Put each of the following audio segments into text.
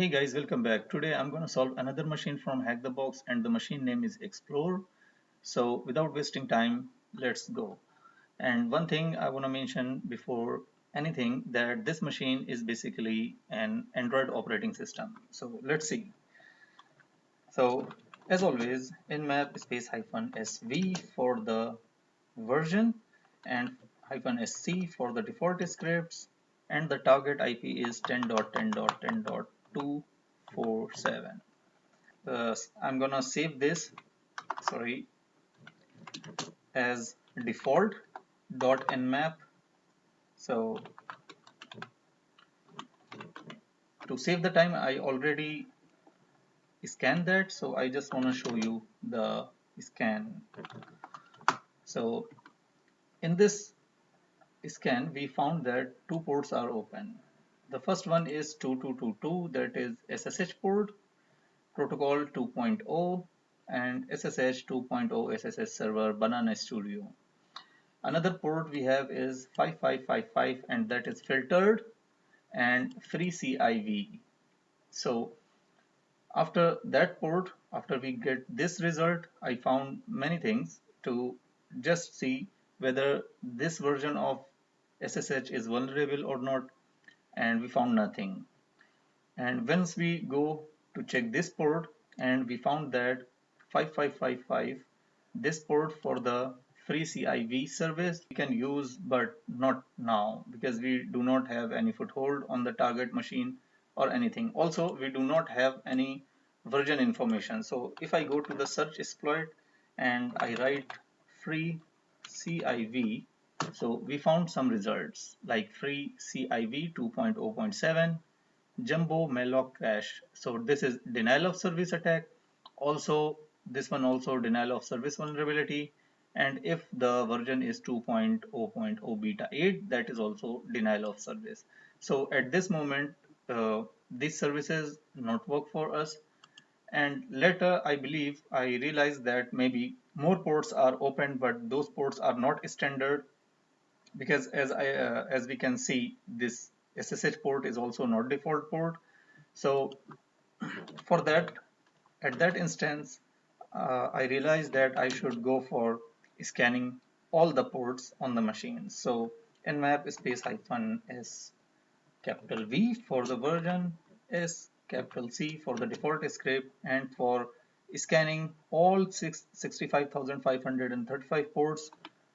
Hey guys, welcome back. Today I'm going to solve another machine from Hackthebox and the machine name is Explore. So without wasting time, let's go. And one thing I want to mention before anything that this machine is basically an Android operating system. So let's see. So as always, nmap space hyphen sv for the version and hyphen sc for the default scripts, and the target IP is 10.10.10.247. I'm gonna save this, sorry, as default.nmap. So to save the time, I already scanned that, so I just want to show you the scan. So in this scan, we found that two ports are open. The first one is 2222, that is SSH port, protocol 2.0, and SSH 2.0 SSH server Banana Studio. Another port we have is 5555, and that is filtered and freeciv. So after that port, after we get this result, I found many things to just see whether this version of SSH is vulnerable or not, and we found nothing. And once we go to check this port, and we found that 5555, this port for the freeciv service we can use, but not now because we do not have any foothold on the target machine or anything. Also, we do not have any version information. So if I go to the search exploit and I write freeciv, so we found some results like freeciv 2.0.7, jumbo malloc crash. So this is denial of service attack. Also, this one also denial of service vulnerability. And if the version is 2.0.0 beta 8, that is also denial of service. So at this moment, these services not work for us. And later, I believe I realized that maybe more ports are open, but those ports are not standard, because as we can see, this SSH port is also not default port. So for that, at that instance, I realized that I should go for scanning all the ports on the machine. So nmap space hyphen s capital V for the version, S capital C for the default script, and for scanning all 65,535 ports,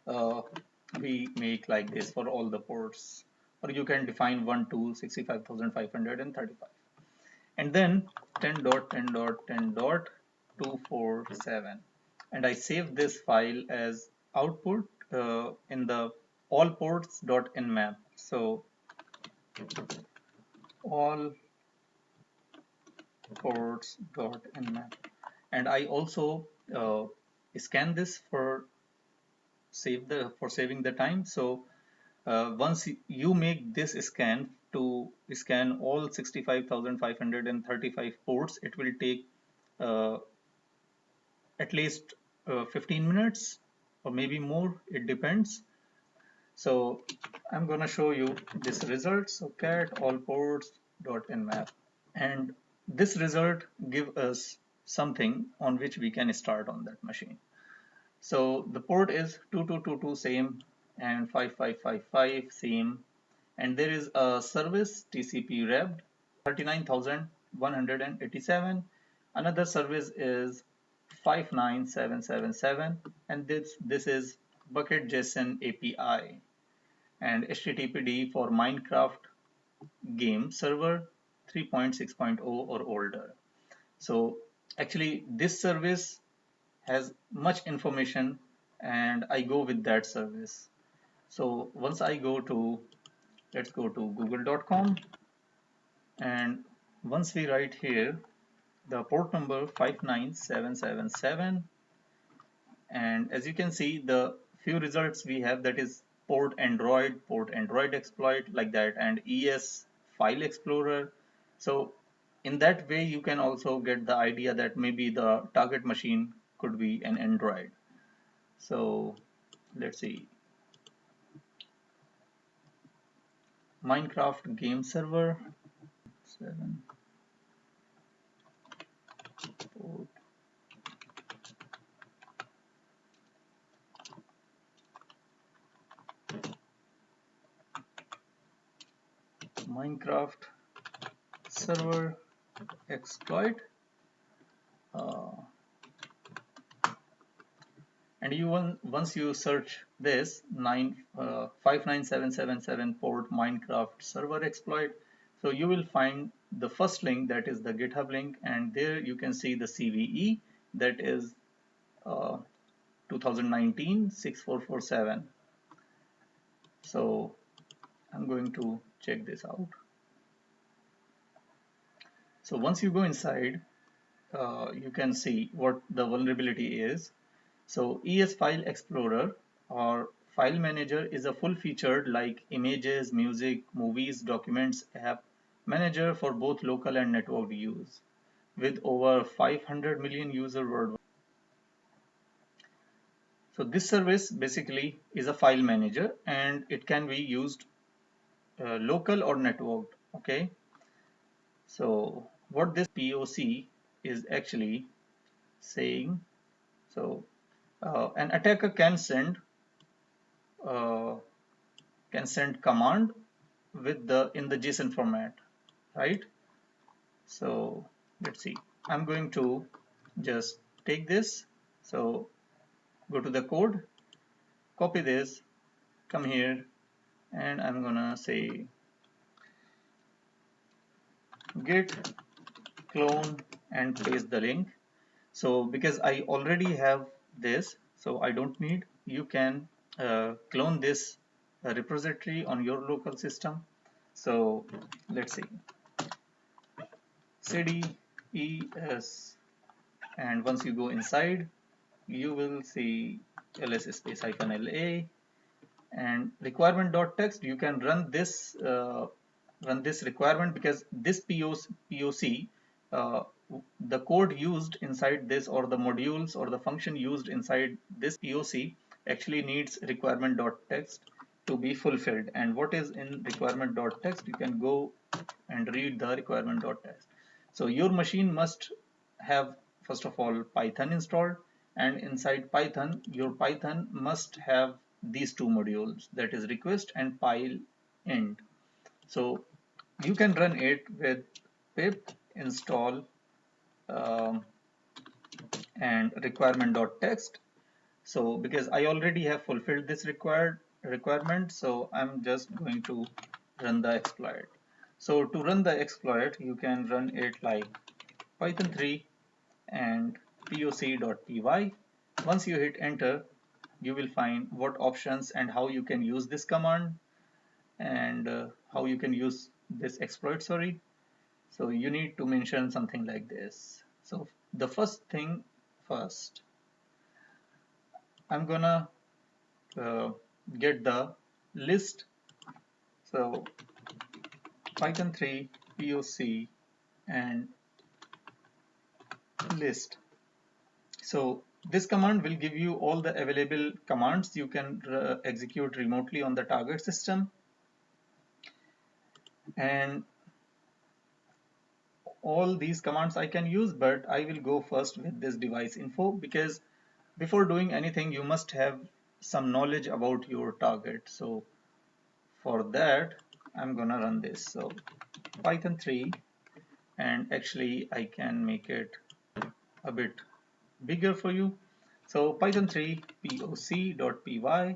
uh, we make like this for all the ports, or you can define 1 to 65,535, and then 10.10.10.247, and I save this file as output in the all ports.nmap. So all ports.nmap, and I also scan this for saving the time. So once you make this scan to scan all 65,535 ports, it will take uh, at least 15 minutes or maybe more, it depends. So I'm going to show you this result. So cat all ports.nmap, and this result give us something on which we can start on that machine. So the port is 2222 same, and 5555 same, and there is a service TCP wrapped 39,187. Another service is 59777, and this is bucket JSON API, and HTTPD for Minecraft game server 3.6.0 or older. So actually this service has much information, and I go with that service. So once I go to, let's go to google.com, and once we write here the port number 59777, and as you can see, the few results we have, that is port Android exploit like that, and ES file explorer. So in that way you can also get the idea that maybe the target machine could be an Android. So let's see, Minecraft game server 7. port Minecraft server exploit, uh, and once you search this 59777 port Minecraft server exploit, so you will find the first link, that is the GitHub link, and there you can see the CVE, that is 2019 6447. So I'm going to check this out. So once you go inside, you can see what the vulnerability is. So ES File Explorer or File Manager is a full-featured like images, music, movies, documents app manager for both local and networked use, with over 500 million users worldwide. So this service basically is a file manager and it can be used local or networked. Okay. So what this POC is actually saying, so an attacker uh, can send command with the in the JSON format, right? So let's see. I'm going to just take this. So go to the code, copy this, come here, and I'm gonna say git clone and paste the link. So because I already have this, so I don't need, you can clone this repository on your local system. So let's see, cd es, and once you go inside, you will see ls space hyphen la and requirement.txt. You can run this requirement, because this POC, uh, the code used inside this, or the modules or the function used inside this POC actually needs requirement.txt to be fulfilled. And what is in requirement.txt? You can go and read the requirement.txt. So your machine must have, first of all, Python installed, and inside Python, your Python must have these two modules, that is request and pile int. So you can run it with pip install and requirement.txt. So because I already have fulfilled this requirement, so I'm just going to run the exploit. So to run the exploit, you can run it like python 3 and poc.py. Once you hit enter, you will find what options and how you can use this command, and how you can use this exploit, sorry. So you need to mention something like this. So the first thing first, I'm gonna get the list. So python 3 poc and list. So this command will give you all the available commands you can execute remotely on the target system. And all these commands I can use, but I will go first with this device info, because before doing anything you must have some knowledge about your target. So for that I'm gonna run this. So python 3, and actually I can make it a bit bigger for you. So python 3 poc.py,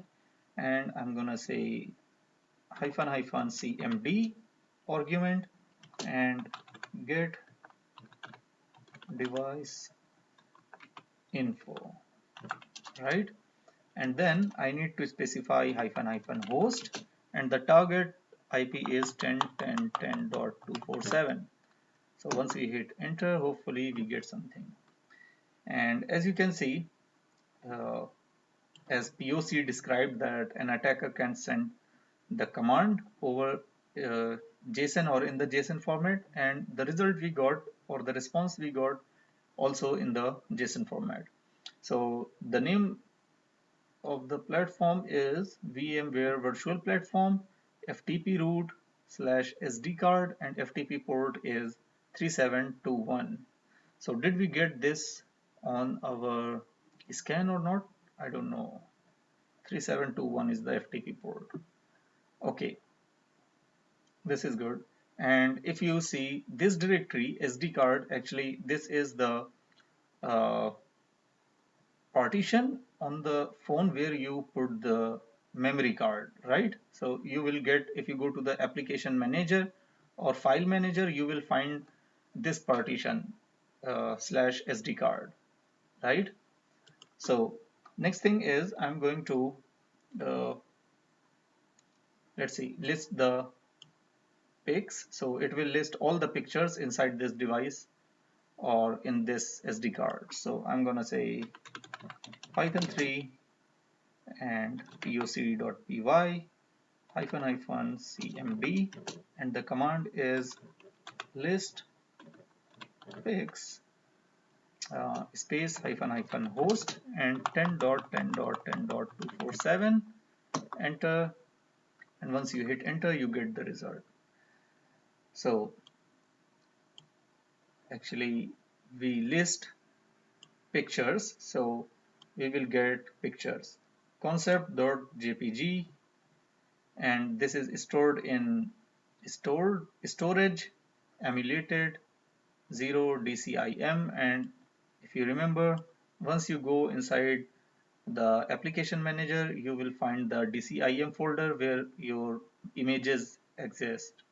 and I'm gonna say hyphen hyphen cmd argument and get device info, right? And then I need to specify hyphen hyphen host, and the target IP is 10.10.10.247. So once we hit enter, hopefully we get something. And as you can see, uh, as POC described, that an attacker can send the command over JSON or in the JSON format, and the result we got, or the response we got, also in the JSON format. So the name of the platform is VMware Virtual Platform, FTP root /SD card, and FTP port is 3721. So did we get this on our scan or not? I don't know. 3721 is the FTP port. Okay, this is good. And if you see this directory SD card, actually this is the uh, partition on the phone where you put the memory card, right? So you will get, if you go to the application manager or file manager, you will find this partition slash SD card, right? So next thing is I'm going to let's see, list the pics. So it will list all the pictures inside this device or in this SD card. So I'm gonna say Python 3 and poc.py hyphen hyphen cmd, and the command is list pics space hyphen hyphen host and 10.10.10.247, enter, and once you hit enter you get the result. So actually we list pictures, so we will get pictures concept.jpg, and this is stored in storage emulated 0 DCIM. And if you remember, once you go inside the application manager, you will find the DCIM folder where your images exist,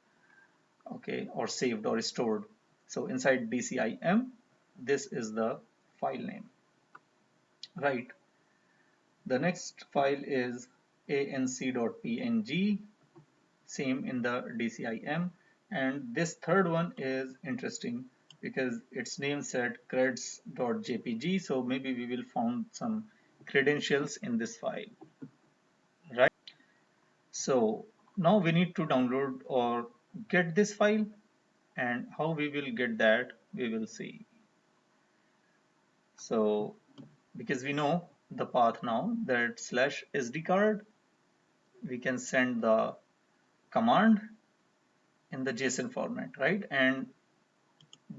okay, or saved or stored. So inside DCIM, this is the file name, right? The next file is anc.png, same in the DCIM, and this third one is interesting because its name said creds.jpg, so maybe we will find some credentials in this file, right? So now we need to download or get this file, and how we will get that we will see. So because we know the path now, that slash SD card, we can send the command in the JSON format, right? And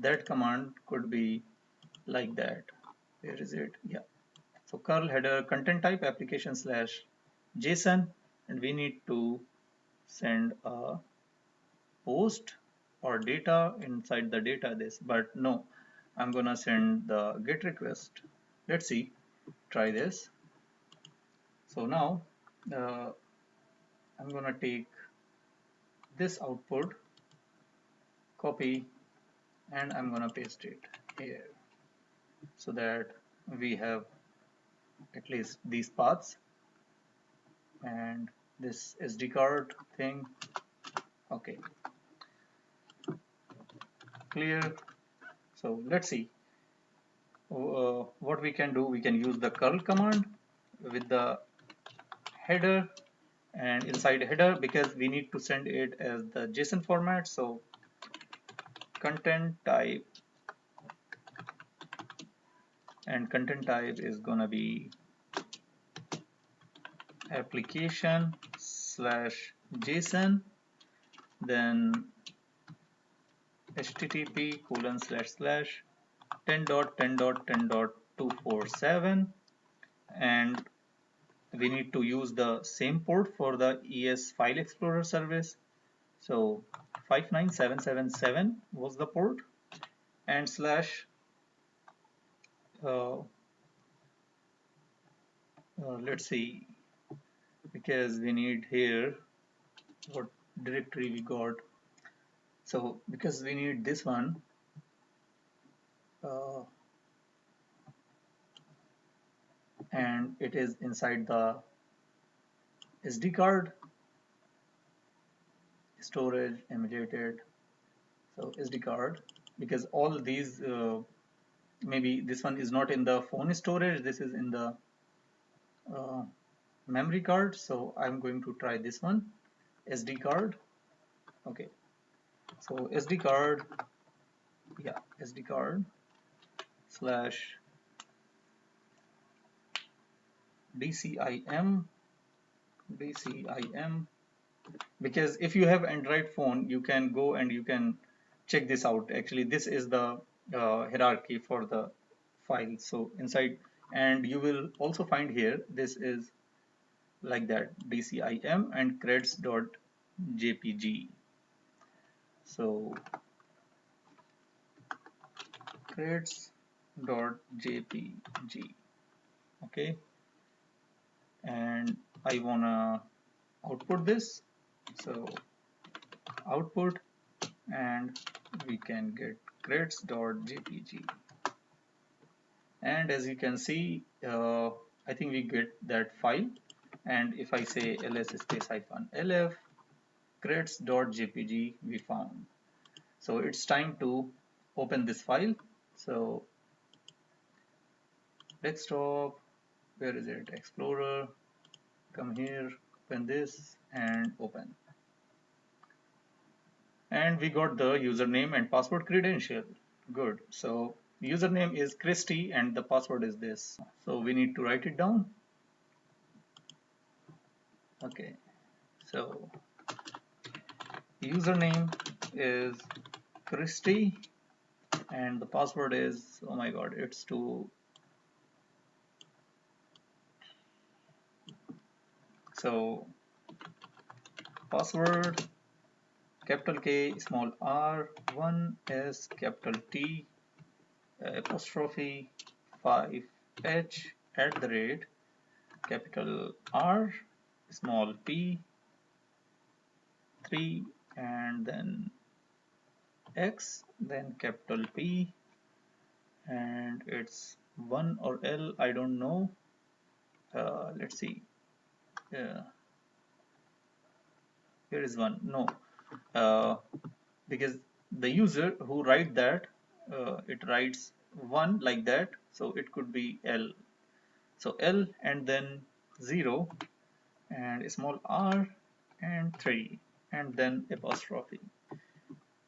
that command could be like that. Where is it? Yeah. So curl header content type application slash JSON, and we need to send a post or data inside the data this, but no, I'm gonna send the GET request. Let's see, try this. So now I'm gonna take this output, copy, and I'm gonna paste it here so that we have at least these paths and this SD card thing. Okay, clear. So let's see what we can do. We can use the curl command with the header, and inside header, because we need to send it as the JSON format, so content type, and content type is gonna be application slash JSON, then http colon slash slash 10.10.10.247, and we need to use the same port for the ES File Explorer service. So 59777 was the port, and slash let's see, because we need here what directory we got. So because we need this one, and it is inside the SD card, storage emulated, so SD card, because all these maybe this one is not in the phone storage, this is in the memory card, so I'm going to try this one, SD card. Okay, so SD card, yeah, SD card slash DCIM, because if you have Android phone, you can go and you can check this out. Actually, this is the hierarchy for the file. So inside, and you will also find here, this is like that, dcim and creds.jpg. So creds.jpg, okay, and I wanna output this, so output, and we can get creds.jpg, and as you can see, I think we get that file. And if I say ls space hyphen lf creds.jpg, we found. So it's time to open this file. So desktop, where is it, explorer, come here, open this and open, and we got the username and password credential. Good. So username is Christy and the password is this, so we need to write it down. Okay, so username is Christy and the password is, oh my god, it's too, so password capital K small r 1 s capital T apostrophe 5 h at the rate capital R small p 3 and then x then capital P and it's 1 or L, I don't know. Let's see, uh, here is 1, no, uh, because the user who write that, it writes 1 like that, so it could be L, so L and then 0 and small r and 3 and then apostrophe.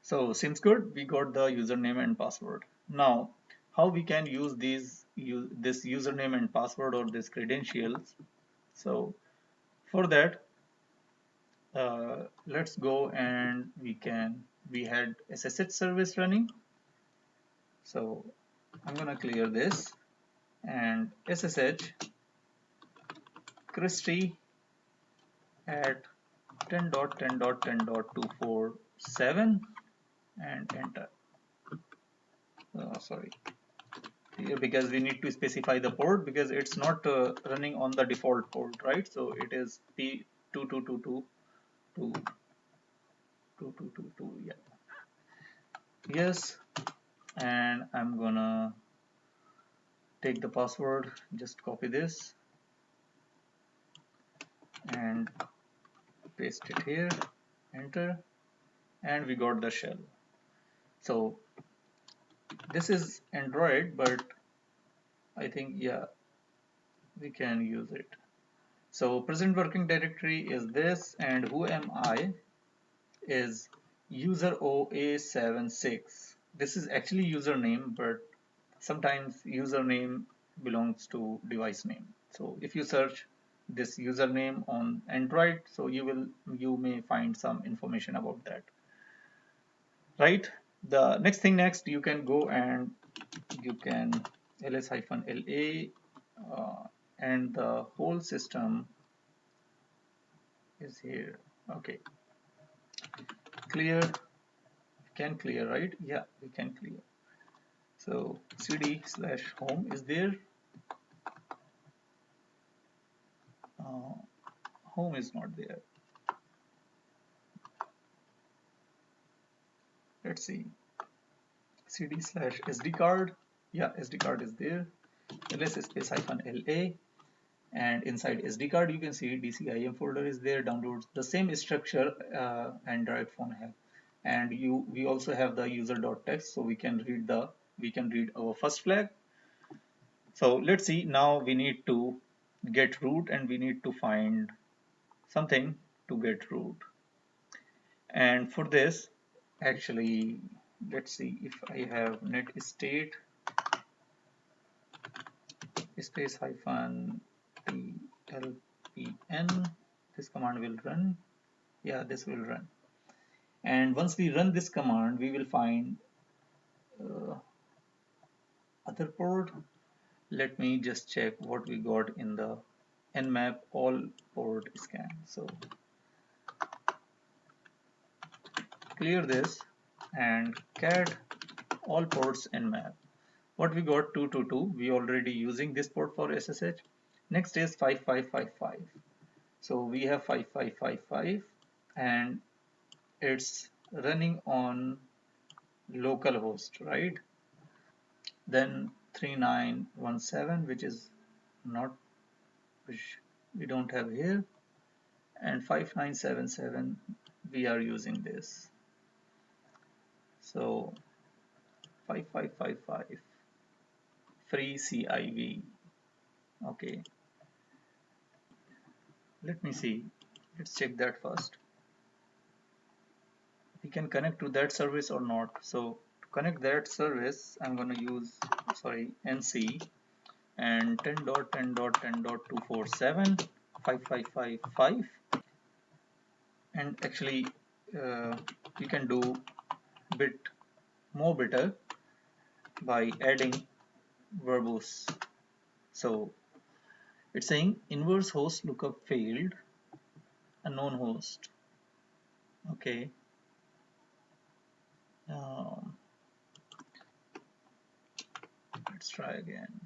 So seems good, we got the username and password. Now how we can use this username and password or this credentials? So for that, let's go and we had SSH service running. So I'm gonna clear this and SSH Christy at 10.10.10.247 and enter. Sorry, because we need to specify the port because it's not running on the default port, right? So it is P22222222, yeah. Yes, and I'm gonna take the password, just copy this and paste it here, enter, and we got the shell. So this is Android, but I think, yeah, we can use it. So present working directory is this, and who am I is user OA76. This is actually username, but sometimes username belongs to device name. So if you search this username on Android, so you may find some information about that, right? The next, you can go and you can ls-la and the whole system is here. Okay, clear, can clear, right? Yeah, we can clear. So cd/home is there. Home is not there. Let's see, cd/sd card. Yeah, SD card is there. ls space -la, and inside SD card you can see DCIM folder is there. Downloads the same structure Android phone have, and we also have the user.txt, so we can read our first flag. So let's see, now we need to get root and we need to find something to get root. And for this, actually, let's see if I have net state space hyphen tlpn, this command will run. Yeah, this will run. And once we run this command, we will find other port. Let me just check what we got in the nmap all port scan. So clear this and cat all ports nmap. What we got 222, we already using this port for SSH. Next is 5555. So we have 5555 and it's running on localhost, right? Then 3917, which is not, which we don't have here, and 5977 we are using this. So 5555 freeciv. Okay, let me see, let's check that first. We can connect to that service or not. So to connect that service, I'm going to use nc and 10.10.10.247 5555, and actually you can do bit more better by adding verbose. So it's saying inverse host lookup failed, unknown host. Okay. Let's try again.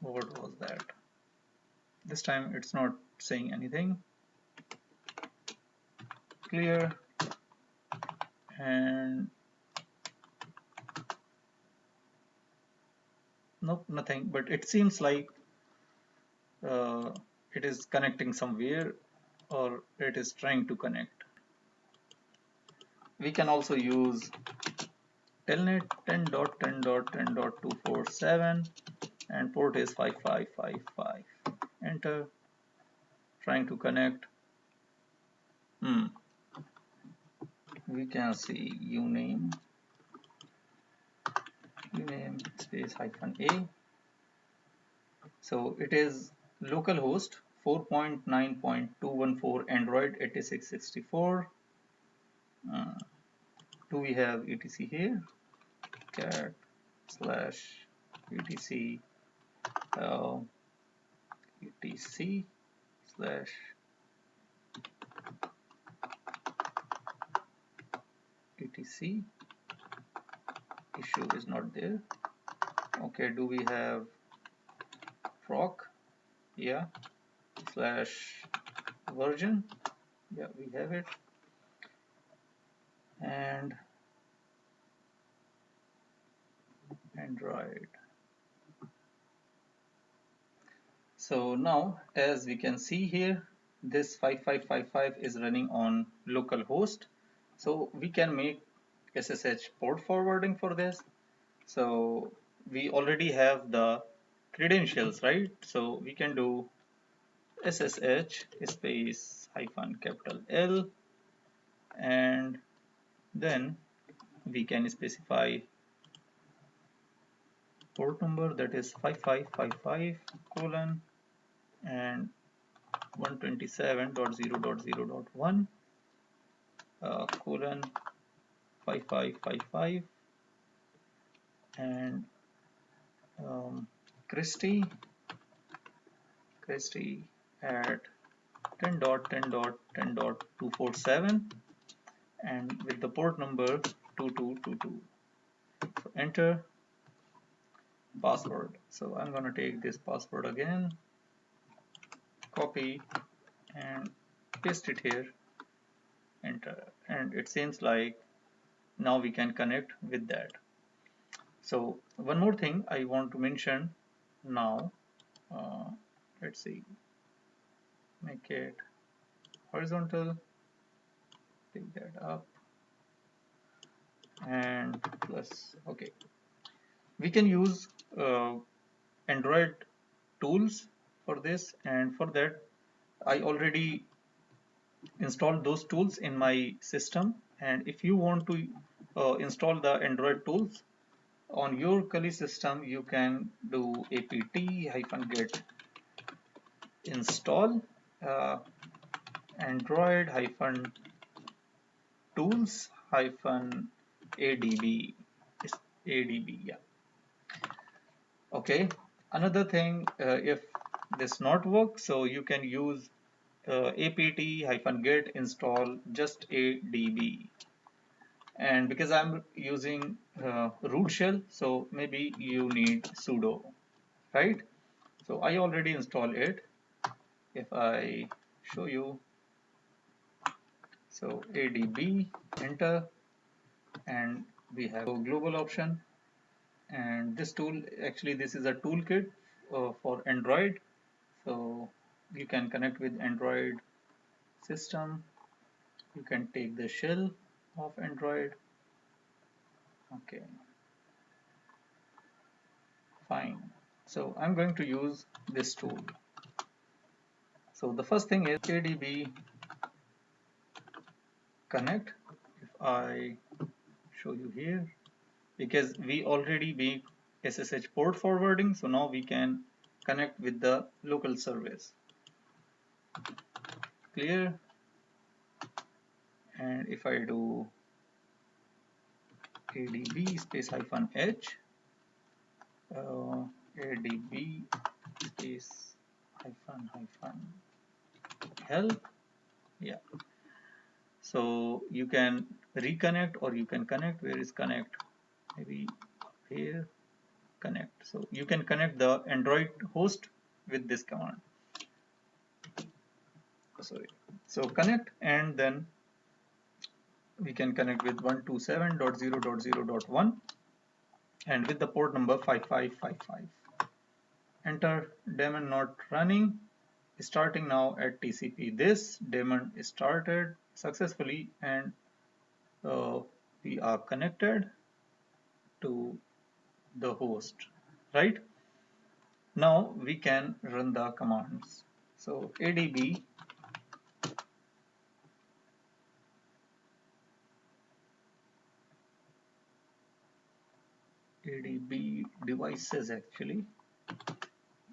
What was that? This time it's not saying anything. Clear, and nope, nothing, but it seems like it is connecting somewhere, or it is trying to connect. We can also use telnet 10.10.10.247 and port is 5555. Enter, trying to connect. We can see uname space -a. So it is localhost 4.9.214 Android 8664. Do we have etc here? Cat slash etc etc slash etc. Issue is not there. Okay, do we have proc? Yeah, slash version. Yeah, we have it. And Android. So now, as we can see here, this 5555 is running on localhost. So we can make SSH port forwarding for this. So we already have the credentials, right? So we can do SSH space -L, and then we can specify port number, that is 5555 colon and 127.0.0.1 colon 5555, and Christie at 10.10.10.247 and with the port number 2222. So enter password. So I'm going to take this password again, copy and paste it here, enter, and it seems like now we can connect with that. So one more thing I want to mention now, let's see, make it horizontal, pick that up, and plus. Okay, we can use Android tools for this, and for that I already installed those tools in my system, and if you want to install the Android tools on your Kali system, you can do apt-get install Android tools hyphen adb. It's adb, yeah. Okay, another thing, if this not work, so you can use apt-get install just adb. And because I'm using root shell, so maybe you need sudo, right? So I already installed it. If I show you, so adb, enter, and we have a global option. And this tool, actually this is a toolkit for Android, so you can connect with Android system. You can take the shell of Android. Okay, fine. So I'm going to use this tool. So the first thing is adb connect. If I show you here, because we already make SSH port forwarding, so now we can connect with the local service. Clear. And if I do adb space hyphen h, adb space hyphen help, yeah. So you can reconnect or you can connect. Where is connect? Maybe here, connect. So you can connect the Android host with this command. Sorry. So connect, and then we can connect with 127.0.0.1 and with the port number 5555. Enter. Daemon not running. Starting now at TCP. This daemon started successfully, and we are connected to the host, right? Now we can run the commands. So adb devices, actually,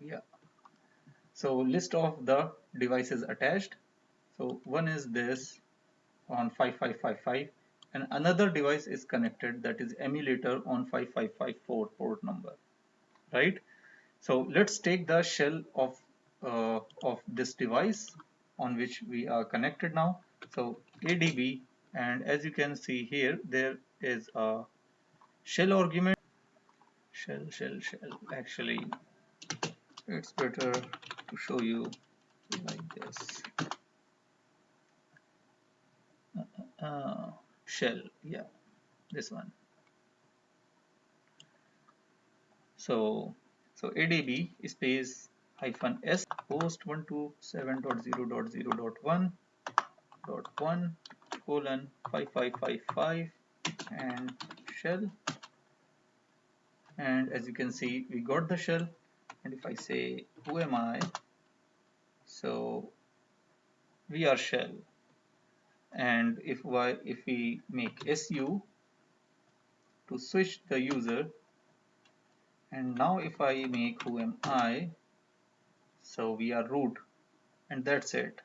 yeah. So list of the devices attached. So one is this on 5555, and another device is connected, that is emulator on 5554 port number, right? So let's take the shell of this device on which we are connected now. So adb, and as you can see here, there is a shell argument. Shell. Actually, it's better to show you like this. Shell, yeah, this one. So adb space hyphen s host 127.0.0.1.1 colon 5555 and shell. And as you can see, we got the shell. And if I say who am I, so we are shell. And if we make su to switch the user, and now if I make who am I, so we are root, and that's it.